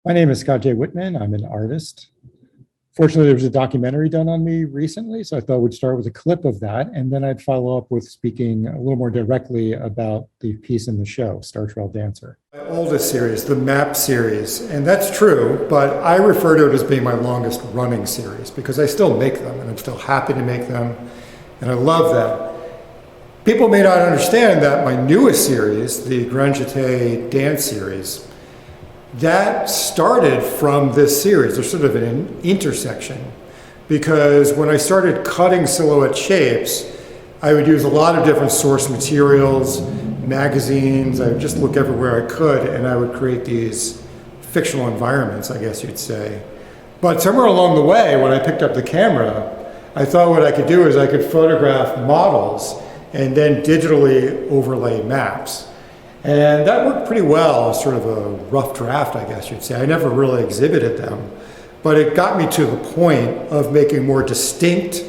My name is Scott J. Wittman. I'm an artist. Fortunately, there was a documentary done on me recently, so I thought we'd start with a clip of that, and then I'd follow up with speaking a little more directly about the piece in the show, Star Trail Dancer. My oldest series, the MAP series, and that's true, but I refer to it as being my longest running series because I still make them, and I'm still happy to make them, and I love them. People may not understand that my newest series, the Grand Jeté Dance series, that started from this series. There's sort of an intersection because when I started cutting silhouette shapes, I would use a lot of different source materials, magazines. I would just look everywhere I could, and I would create these fictional environments, I guess you'd say. But somewhere along the way, when I picked up the camera, I thought what I could do is I could photograph models and then digitally overlay maps. And that worked pretty well, sort of a rough draft, I guess you'd say. I never really exhibited them, but it got me to the point of making more distinct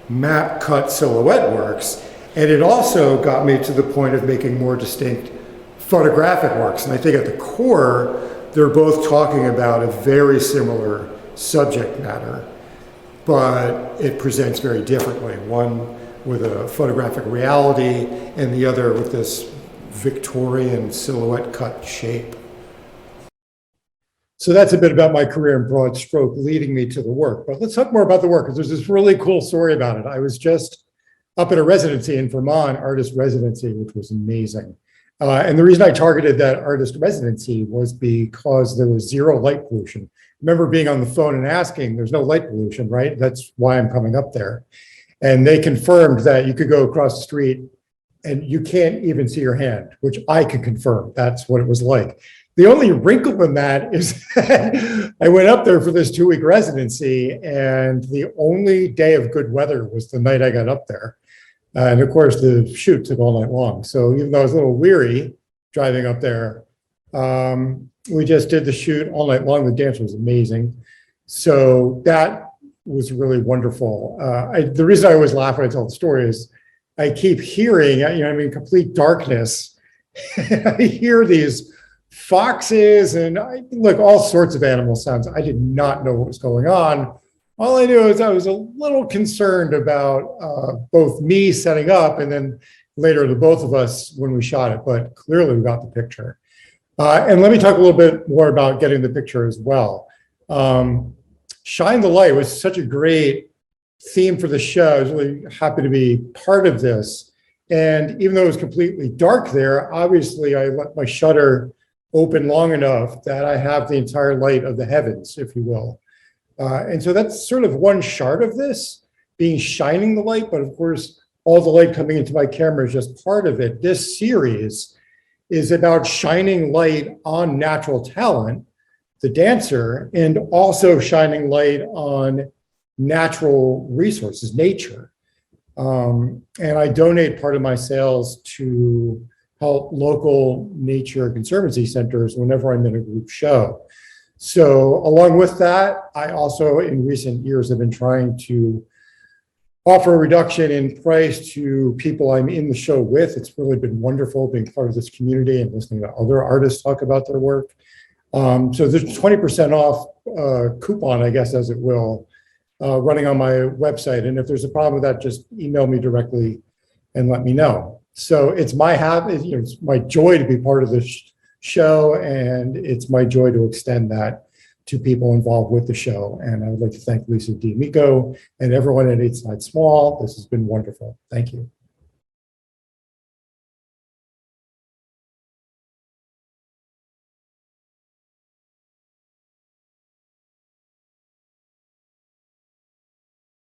map cut silhouette works. And it also got me to the point of making more distinct photographic works. And I think at the core, they're both talking about a very similar subject matter, but it presents very differently. One with a photographic reality and the other with this Victorian silhouette cut shape. So that's a bit about my career in broad stroke leading me to the work. But let's talk more about the work because there's this really cool story about it. I was just up at a residency in Vermont, artist residency, which was amazing. And the reason I targeted that artist residency was because there was zero light pollution. I remember being on the phone and asking, there's no light pollution, right? That's why I'm coming up there. And they confirmed that you could go across the street and you can't even see your hand, which I can confirm. That's what it was like. The only wrinkle in that is that I went up there for this 2-week residency, and the only day of good weather was the night I got up there. And of course, the shoot took all night long. So even though I was a little weary driving up there, we just did the shoot all night long. The dance was amazing. So that was really wonderful. The reason I always laugh when I tell the story is I keep hearing, I'm in complete darkness. I hear these foxes and all sorts of animal sounds. I did not know what was going on. All I knew is I was a little concerned about both me setting up and then later the both of us when we shot it, but clearly we got the picture. And let me talk a little bit more about getting the picture as well. Shine the Light was such a great theme for the show. I was really happy to be part of this. And even though it was completely dark there, obviously I let my shutter open long enough that I have the entire light of the heavens, if you will. And so that's sort of one shard of this, being shining the light, but of course, all the light coming into my camera is just part of it. This series is about shining light on natural talent, the dancer, and also shining light on natural resources, nature. And I donate part of my sales to help local nature conservancy centers whenever I'm in a group show. So along with that, I also in recent years have been trying to offer a reduction in price to people I'm in the show with. It's really been wonderful being part of this community and listening to other artists talk about their work. So there's 20% off coupon, I guess, as it will, running on my website. And if there's a problem with that, just email me directly and let me know. So it's my it's my joy to be part of this show, and it's my joy to extend that to people involved with the show. And I would like to thank Lisa D'Amico and everyone at 8 Side Small. This has been wonderful. Thank you.